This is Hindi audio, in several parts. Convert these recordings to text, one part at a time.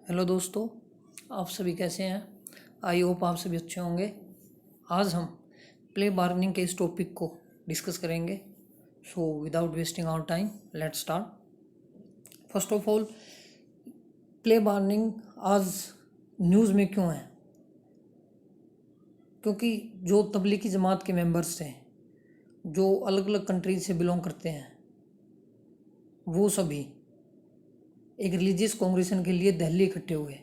हेलो दोस्तों, आप सभी कैसे हैं। आई होप आप सभी अच्छे होंगे। आज हम प्ले बार्गेनिंग के इस टॉपिक को डिस्कस करेंगे। So without wasting our time let's start. First of all, plea bargaining आज न्यूज़ में क्यों है? क्योंकि जो तबलीगी जमात के मेंबर्स हैं, जो अलग अलग कंट्री से बिलोंग करते हैं, वो सभी एक रिलीजियस कांग्रेशन के लिए दिल्ली इकट्ठे हुए।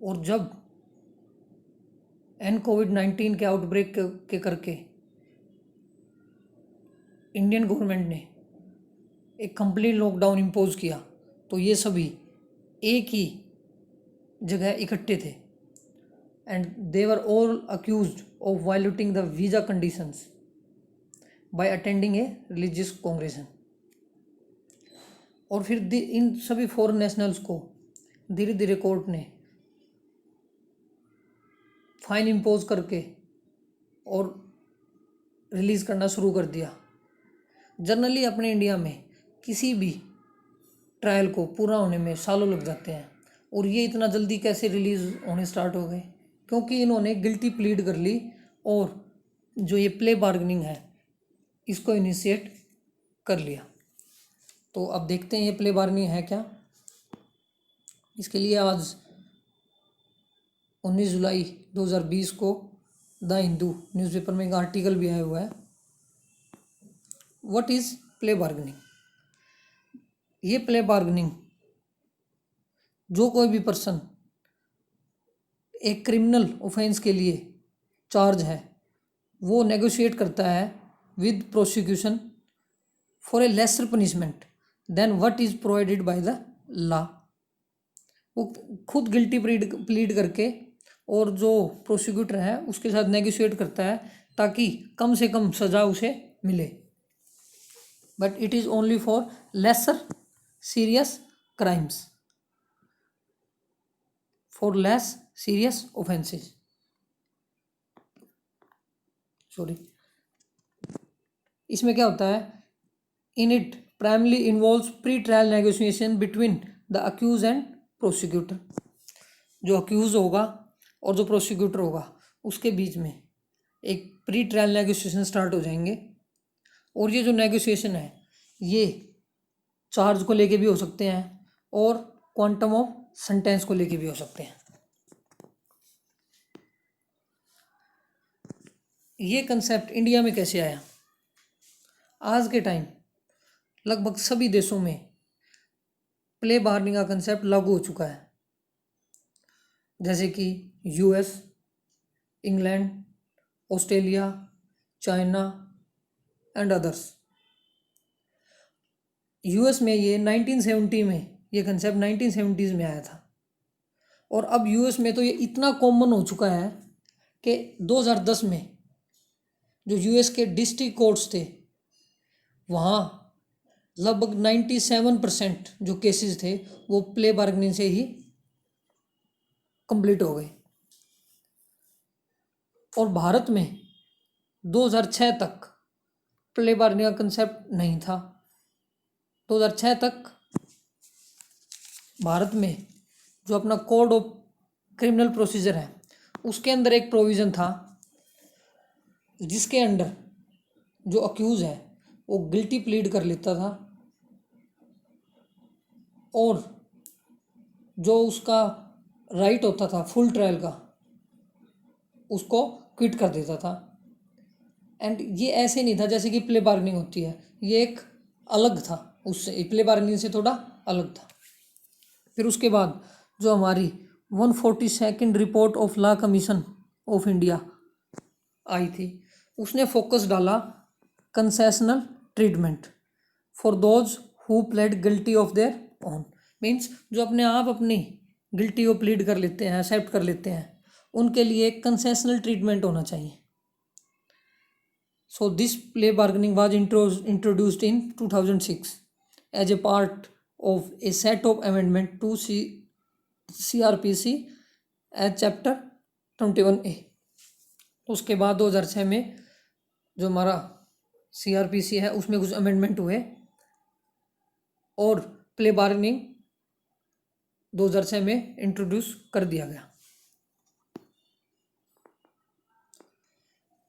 और जब कोविड-19 के आउटब्रेक के करके इंडियन गवर्नमेंट ने एक कंप्लीट लॉकडाउन इम्पोज किया, तो ये सभी एक ही जगह इकट्ठे थे and they were all accused of violating the visa conditions by attending a religious congregation. और फिर इन सभी फॉरेन नेशनल्स को धीरे धीरे कोर्ट ने फाइन इम्पोज करके और रिलीज़ करना शुरू कर दिया। जनरली अपने इंडिया में किसी भी ट्रायल को पूरा होने में सालों लग जाते हैं, और ये इतना जल्दी कैसे रिलीज़ होने स्टार्ट हो गए? क्योंकि इन्होंने गिल्टी प्लीड कर ली और जो ये प्ले बार्गेनिंग है इसको इनिशिएट कर लिया। तो अब देखते हैं ये प्ले बार्गेनिंग है क्या। इसके लिए आज 19 जुलाई 2020 को द हिंदू न्यूज़पेपर में एक आर्टिकल भी आया हुआ है, व्हाट इज़ प्ले बार्गेनिंग। ये प्ले बार्गेनिंग, जो कोई भी पर्सन एक क्रिमिनल ऑफेंस के लिए चार्ज है, वो नेगोशिएट करता है with prosecution for a lesser punishment then what is provided by the law. वो खुद गिल्टी प्लीड करके और जो प्रोसिक्यूटर है उसके साथ नेगोशिएट करता है ताकि कम से कम सज़ा उसे मिले, but it is only for lesser serious crimes, for less serious offences. Sorry, इसमें क्या होता है? In it primarily involves pre trial negotiation between the accused and prosecutor. जो अक्यूज होगा और जो प्रोसिक्यूटर होगा उसके बीच में एक प्री ट्रायल नेगोशिएशन स्टार्ट हो जाएंगे। और ये जो नेगोशिएशन है ये चार्ज को लेके भी हो सकते हैं और क्वांटम ऑफ सेंटेंस को लेके भी हो सकते हैं। ये कंसेप्ट इंडिया में कैसे आया? आज के टाइम लगभग सभी देशों में प्ले बार्गेनिंग का कंसेप्ट लागू हो चुका है, जैसे कि US, England, Australia, China and others. US में ये 1970 में ये कंसेप्ट 1970s में आया था, और अब यूएस में तो ये इतना कॉमन हो चुका है कि 2010 में जो यूएस के डिस्ट्रिक्ट कोर्ट्स थे वहाँ लगभग 97% जो केसेस थे वो प्ले बार्गेनिंग से ही कंप्लीट हो गए। और भारत में 2006 तक प्ले बार्गेनिंग का कंसेप्ट नहीं था। 2006 तक भारत में जो अपना कोड ऑफ क्रिमिनल प्रोसीजर है उसके अंदर एक प्रोविज़न था जिसके अंडर जो अक्यूज़ है वो गिल्टी प्लीड कर लेता था और जो उसका राइट होता था फुल ट्रायल का उसको क्विट कर देता था। एंड ये ऐसे नहीं था जैसे कि प्ले बार्गेनिंग होती है, ये एक अलग था, उससे प्ले बार्गेनिंग से थोड़ा अलग था। फिर उसके बाद जो हमारी 142nd report of law commission of India I थी उसने फोकस डाला concessional treatment for those who played guilty of their own. Means जो अपने आप अपनी गिल्टी को प्लीड कर लेते हैं, एक्सेप्ट कर लेते हैं, उनके लिए कंसेशनल ट्रीटमेंट होना चाहिए। So this plea bargaining was introduced in 2006 as a part of a set of amendment to CRPC as chapter 21A। उसके बाद 2006 में जो हमारा CRPC है उसमें कुछ अमेंडमेंट हुए और प्ले बार्गेनिंग 2006 में इंट्रोड्यूस कर दिया गया।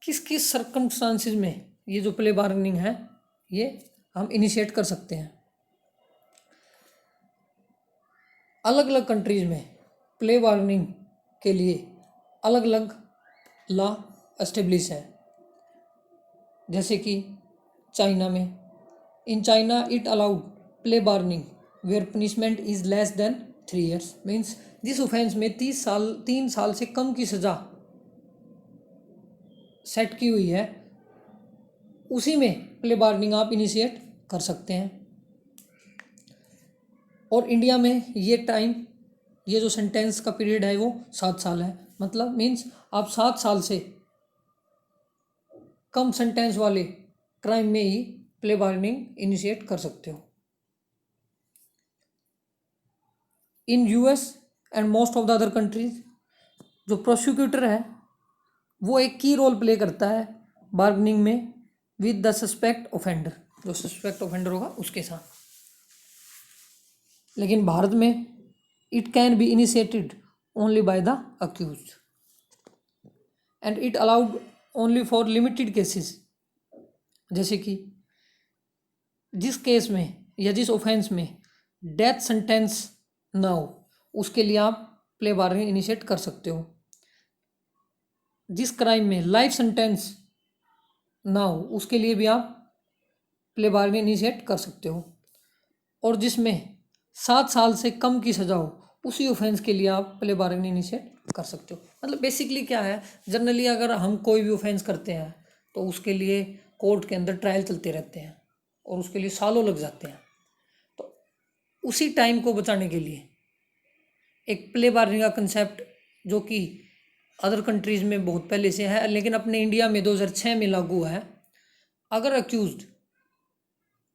किस किस सर्कमस्टांसिस में ये जो प्ले बार्गेनिंग है ये हम इनिशिएट कर सकते हैं? अलग अलग कंट्रीज में प्ले बार्गेनिंग के लिए अलग अलग लॉ एस्टेब्लिश है। जैसे कि चाइना में, in China it allowed plea bargaining where punishment is less than 3 years, means जिस ऑफेंस में 3 साल से कम की सज़ा सेट की हुई है उसी में प्ले बार्गेनिंग आप इनिशिएट कर सकते हैं। और इंडिया में ये जो सेंटेंस का पीरियड है वो 7 साल है। मतलब मीन्स आप 7 साल से कम सेंटेंस वाले क्राइम में ही प्ले बार्गेनिंग इनिशिएट कर सकते हो। In US and most of the other countries जो प्रोसिक्यूटर है वो एक की रोल प्ले करता है बार्गेनिंग में विद द सस्पेक्ट ऑफेंडर, जो सस्पेक्ट ऑफेंडर होगा उसके साथ। लेकिन भारत में it can be initiated only by the accused and it allowed only for limited cases. जैसे कि जिस केस में या जिस ऑफेंस में डेथ सेंटेंस ना हो उसके लिए आप प्ले बार्गेनिंग इनिशिएट कर सकते हो। जिस क्राइम में लाइफ सेंटेंस ना हो उसके लिए भी आप प्ले बार्गेनिंग इनिशिएट कर सकते हो। और जिसमें 7 साल से कम की सज़ा हो उसी ऑफेंस के लिए आप प्ले बार्गेनिंग इनिशिएट कर सकते हो। मतलब बेसिकली क्या है, जनरली अगर हम कोई भी ऑफेंस करते हैं तो उसके लिए कोर्ट के अंदर ट्रायल चलते रहते हैं और उसके लिए सालों लग जाते हैं। तो उसी टाइम को बचाने के लिए एक प्ले बार्गेनिंग का कंसेप्ट जो कि अदर कंट्रीज़ में बहुत पहले से है लेकिन अपने इंडिया में 2006 में लागू है। अगर अक्यूज्ड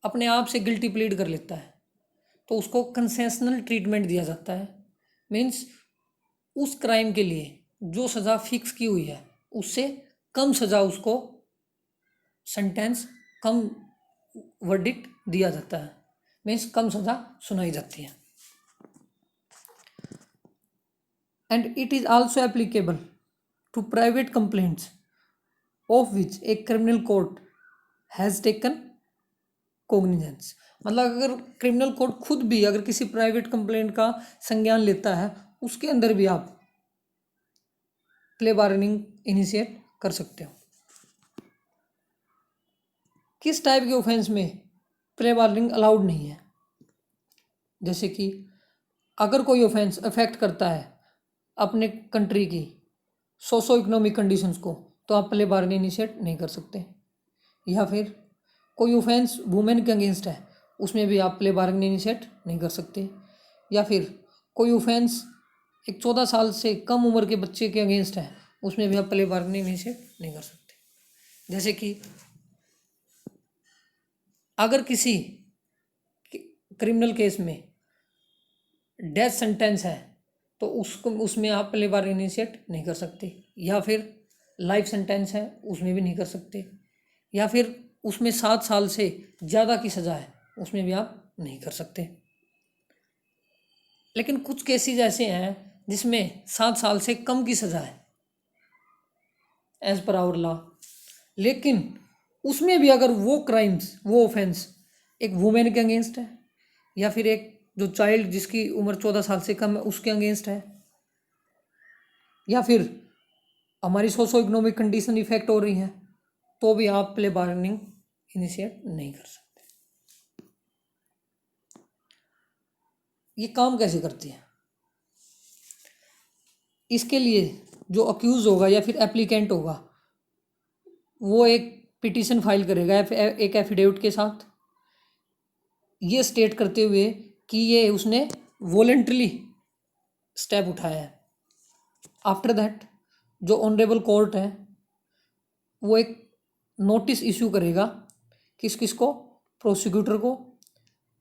अपने आप से गिल्टी प्लीड कर लेता है तो उसको कंसेशनल ट्रीटमेंट दिया जाता है। मीन्स उस क्राइम के लिए जो सज़ा फिक्स की हुई है उससे कम सज़ा उसको सेंटेंस, कम वर्डिक्ट दिया जाता है। मीन्स कम सज़ा सुनाई जाती है। And it is also applicable to private complaints of which a criminal court has taken cognizance. मतलब अगर क्रिमिनल कोर्ट खुद भी अगर किसी प्राइवेट कंप्लेंट का संज्ञान लेता है उसके अंदर भी आप प्ले बार्गेनिंग इनिशिएट कर सकते हो। किस टाइप के ऑफेंस में प्ले बार्गेनिंग अलाउड नहीं है? जैसे कि अगर कोई ऑफेंस अफेक्ट करता है अपने कंट्री की सोशो इकोनॉमिक कंडीशंस को तो आप प्ले बार्गेनिंग इनिशिएट नहीं कर सकते। या फिर कोई ऑफेंस वुमेन के अगेंस्ट है उसमें भी आप प्ले बार्गेनिंग इनिशिएट नहीं कर सकते। या फिर कोई ऑफेंस एक 14 साल से कम उम्र के बच्चे के अगेंस्ट है उसमें भी आप प्ले बार्गेनिंग इनिशिएट नहीं कर सकते। जैसे कि अगर किसी क्रिमिनल केस में डेथ सेंटेंस है तो उसमें आप प्ले बार्गेनिंग इनिशिएट नहीं कर सकते। या फिर लाइफ सेंटेंस है उसमें भी नहीं कर सकते। या फिर उसमें 7 साल से ज़्यादा की सज़ा है उसमें भी आप नहीं कर सकते। लेकिन कुछ केसेस ऐसे हैं जिसमें 7 साल से कम की सज़ा है एज पर आवर लॉ, लेकिन उसमें भी अगर वो ऑफेंस एक वुमेन के अगेंस्ट है या फिर एक जो चाइल्ड जिसकी उम्र 14 साल से कम है उसके अगेंस्ट है या फिर हमारी सोशो इकोनॉमिक कंडीशन इफेक्ट हो रही है तो भी आप प्ले बार्गेनिंग इनिशिएट नहीं कर सकते। ये काम कैसे करती है? इसके लिए जो अक्यूज होगा या फिर एप्लीकेंट होगा वो एक पिटीशन फाइल करेगा एक एफिडेविट के साथ ये स्टेट करते हुए कि ये उसने वॉलेंटरली स्टेप उठाया है। आफ्टर दैट जो ऑनरेबल कोर्ट है वो एक नोटिस इशू करेगा किस किस को, प्रोसिक्यूटर को,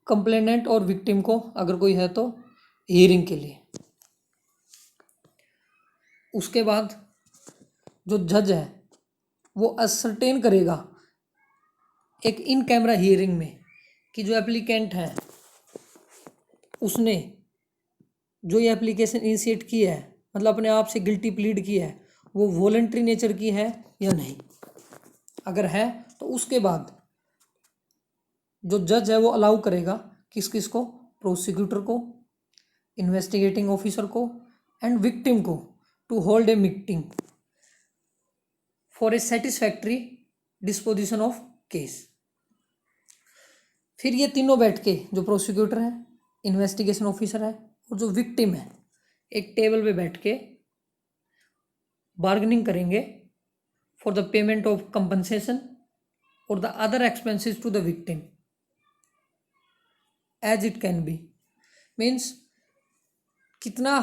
कंप्लेनेंट और विक्टिम को अगर कोई है तो हियरिंग के लिए। उसके बाद जो जज है वो असरटेन करेगा एक इन कैमरा हियरिंग में कि जो एप्लीकेंट है उसने जो ये एप्लीकेशन इनिशिएट की है, मतलब अपने आप से गिल्टी प्लीड की है, वो वॉलंटरी नेचर की है या नहीं। अगर है तो उसके बाद जो जज है वो अलाउ करेगा किस किस को, प्रोसिक्यूटर को, इन्वेस्टिगेटिंग ऑफिसर को एंड विक्टिम को to hold a meeting for a satisfactory disposition of case. फिर ये तीनों बैठ के, जो प्रोसिक्यूटर है, इन्वेस्टिगेशन ऑफिसर है और जो विक्टिम है, एक टेबल पे बैठ के बार्गेनिंग करेंगे for the payment of compensation और the other expenses to the victim as it can be. Means कितना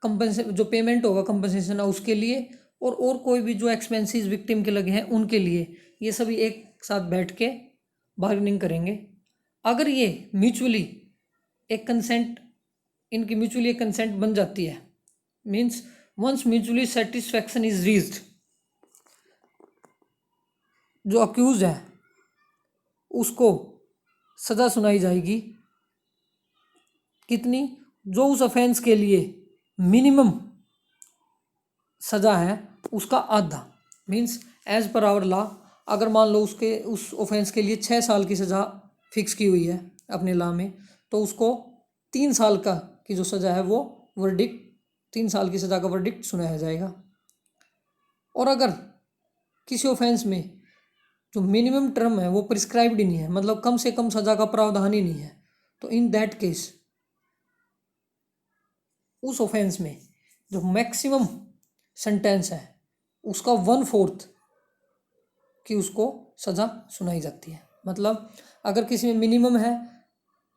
जो पेमेंट होगा कंपनसेशन है उसके लिए, और कोई भी जो एक्सपेंसेस विक्टिम के लगे हैं उनके लिए, ये सभी एक साथ बैठ के बार्गेनिंग करेंगे। अगर ये म्यूचुअली एक कंसेंट, इनकी म्यूचुअली एक कंसेंट बन जाती है, means once mutually satisfaction is reached, जो अक्यूज है उसको सज़ा सुनाई जाएगी। कितनी? जो उस ऑफेंस के लिए मिनिमम सज़ा है उसका आधा। Means as per our law, अगर मान लो उस ऑफेंस के लिए 6 साल की सज़ा फिक्स की हुई है अपने लॉ में, तो उसको 3 साल की जो सज़ा है वो वर्डिक्ट, 3 साल की सज़ा का वर्डिक्ट सुनाया जाएगा। और अगर किसी ऑफेंस में जो मिनिमम टर्म है वो प्रिस्क्राइब्ड ही नहीं है, मतलब कम से कम सज़ा का प्रावधान ही नहीं है, तो इन दैट केस उस ऑफेंस में जो मैक्सिमम सेंटेंस है उसका 1/4 की उसको सज़ा सुनाई जाती है। मतलब अगर किसी में मिनिमम है,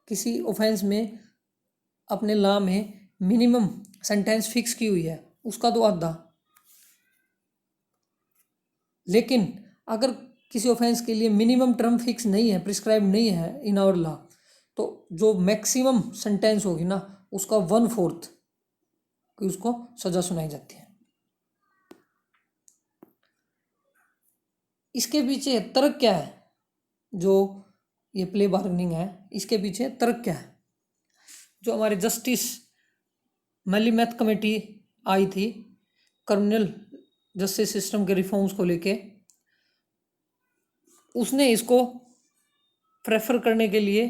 किसी ऑफेंस में अपने लॉ में मिनिमम सेंटेंस फिक्स की हुई है, उसका तो आधा। लेकिन अगर किसी ऑफेंस के लिए मिनिमम टर्म फिक्स नहीं है, प्रिस्क्राइब नहीं है इन आवर लॉ, तो जो मैक्सिमम सेंटेंस होगी ना उसका 1/4 की उसको सज़ा सुनाई जाती है। इसके पीछे तर्क क्या है? जो ये प्ले बार्गेनिंग है, इसके पीछे तर्क क्या है? जो हमारे जस्टिस मैलीमैथ कमेटी आई थी क्रिमिनल जस्टिस सिस्टम के रिफॉर्म्स को लेके, उसने इसको प्रेफर करने के लिए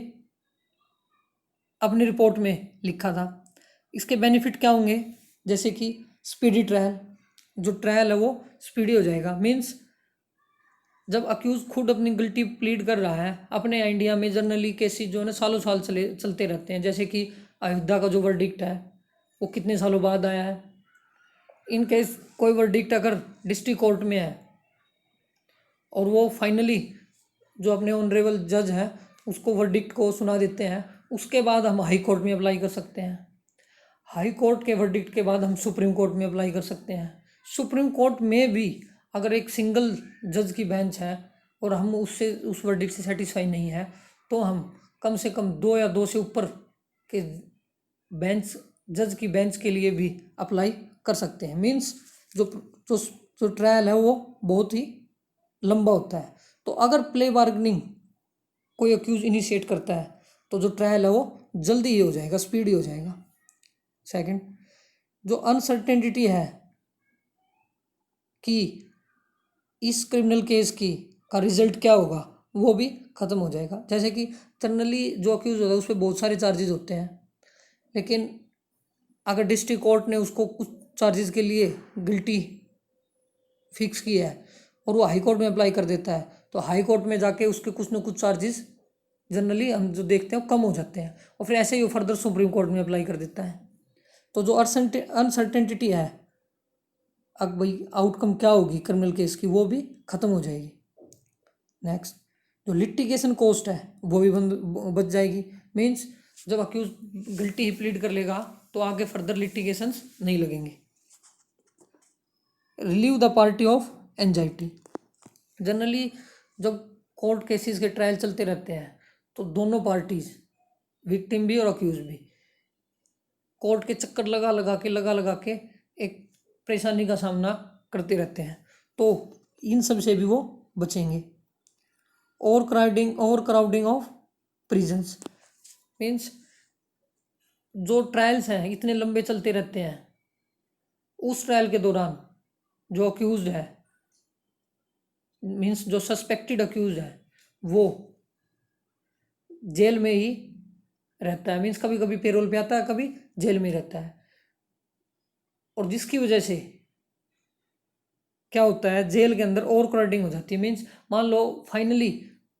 अपनी रिपोर्ट में लिखा था। इसके बेनिफिट क्या होंगे? जैसे कि स्पीडी ट्रायल, जो ट्रायल है वो स्पीडी हो जाएगा। मीन्स जब अक्यूज खुद अपनी गिल्टी प्लीड कर रहा है, अपने इंडिया में जनरली केसेस जो है ना सालों साल चलते रहते हैं। जैसे कि अयोध्या का जो वर्डिक्ट है वो कितने सालों बाद आया है। इन केस कोई वर्डिक्ट अगर डिस्ट्रिक्ट कोर्ट में है और वो फाइनली जो अपने ऑनरेबल जज है उसको वर्डिक्ट को सुना देते हैं, उसके बाद हम हाई कोर्ट में अप्लाई कर सकते हैं। हाई कोर्ट के वर्डिक्ट के बाद हम सुप्रीम कोर्ट में अप्लाई कर सकते हैं। सुप्रीम कोर्ट में भी अगर एक सिंगल जज की बेंच है और हम उस वर्डिक्ट से सेटिस्फाई नहीं है, तो हम कम से कम 2 या 2 से ऊपर के बेंच, जज की बेंच के लिए भी अप्लाई कर सकते हैं। मीन्स जो ट्रायल है वो बहुत ही लंबा होता है। तो अगर प्ले बार्गेनिंग कोई अक्यूज इनिशिएट करता है तो जो ट्रायल है वो जल्दी ही हो जाएगा, स्पीडी हो जाएगा। सेकंड, जो अनसर्टेनिटी है कि इस क्रिमिनल केस का रिजल्ट क्या होगा, वो भी ख़त्म हो जाएगा। जैसे कि जनरली जो अक्यूज होता है उस पर बहुत सारे चार्जेस होते हैं, लेकिन अगर डिस्ट्रिक्ट कोर्ट ने उसको कुछ चार्जेस के लिए गिल्टी फिक्स की है और वो हाई कोर्ट में अप्लाई कर देता है, तो हाई कोर्ट में जाके उसके कुछ ना कुछ चार्जेस जनरली हम जो देखते हैं वो कम हो जाते हैं, और फिर ऐसे ही वो फर्दर सुप्रीम कोर्ट में अप्लाई कर देता है। तो जो अनसर्टेनिटी है, अब भाई आउटकम क्या होगी क्रिमिनल केस की, वो भी ख़त्म हो जाएगी। नेक्स्ट, जो लिटिगेशन कॉस्ट है वो भी बच जाएगी। मीन्स जब अक्यूज गिल्टी ही प्लीड कर लेगा तो आगे फर्दर लिटिगेशंस नहीं लगेंगे। Relieve the party of anxiety. Generally जब कोर्ट केसेस के ट्रायल चलते रहते हैं तो दोनों पार्टीज, विक्टिम भी और अक्यूज भी, कोर्ट के चक्कर लगा लगा के एक परेशानी का सामना करते रहते हैं। तो इन सब से भी वो बचेंगे। Over crowding of prisons. Means जो ट्रायल्स हैं इतने लंबे चलते रहते हैं, उस ट्रायल के दौरान जो अक्यूज है, मीन्स जो सस्पेक्टेड अक्यूज है, वो जेल में ही रहता है, मीन्स कभी कभी पेरोल पे आता है, कभी जेल में रहता है। और जिसकी वजह से क्या होता है, जेल के अंदर ओवर क्राउडिंग हो जाती है। मीन्स मान लो फाइनली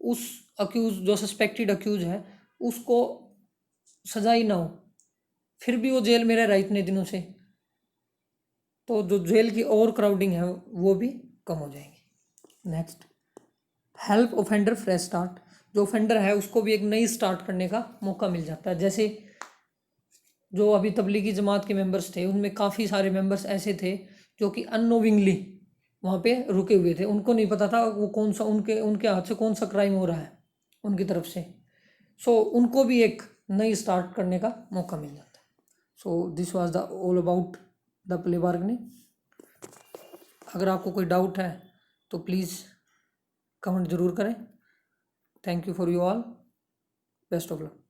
उस अक्यूज, जो सस्पेक्टेड अक्यूज है, उसको सजा ही ना हो, फिर भी वो जेल में रह रहा है इतने दिनों से, तो जो जेल की ओवर क्राउडिंग है वो भी कम हो जाएगी। Next, help offender fresh start. जो ऑफेंडर है उसको भी एक नई स्टार्ट करने का मौका मिल जाता है। जैसे जो अभी तबलीगी जमात के मेंबर्स थे, उनमें काफ़ी सारे मेंबर्स ऐसे थे जो कि अननोविंगली वहाँ पे रुके हुए थे, उनको नहीं पता था वो कौन सा, उनके उनके हाथ से कौन सा क्राइम हो रहा है उनकी तरफ से। सो उनको भी एक नई स्टार्ट करने का मौका मिल जाता है। So this was the all about the play bargaining. अगर आपको कोई डाउट है तो प्लीज़ कमेंट ज़रूर करें। Thank you for you all, best of luck.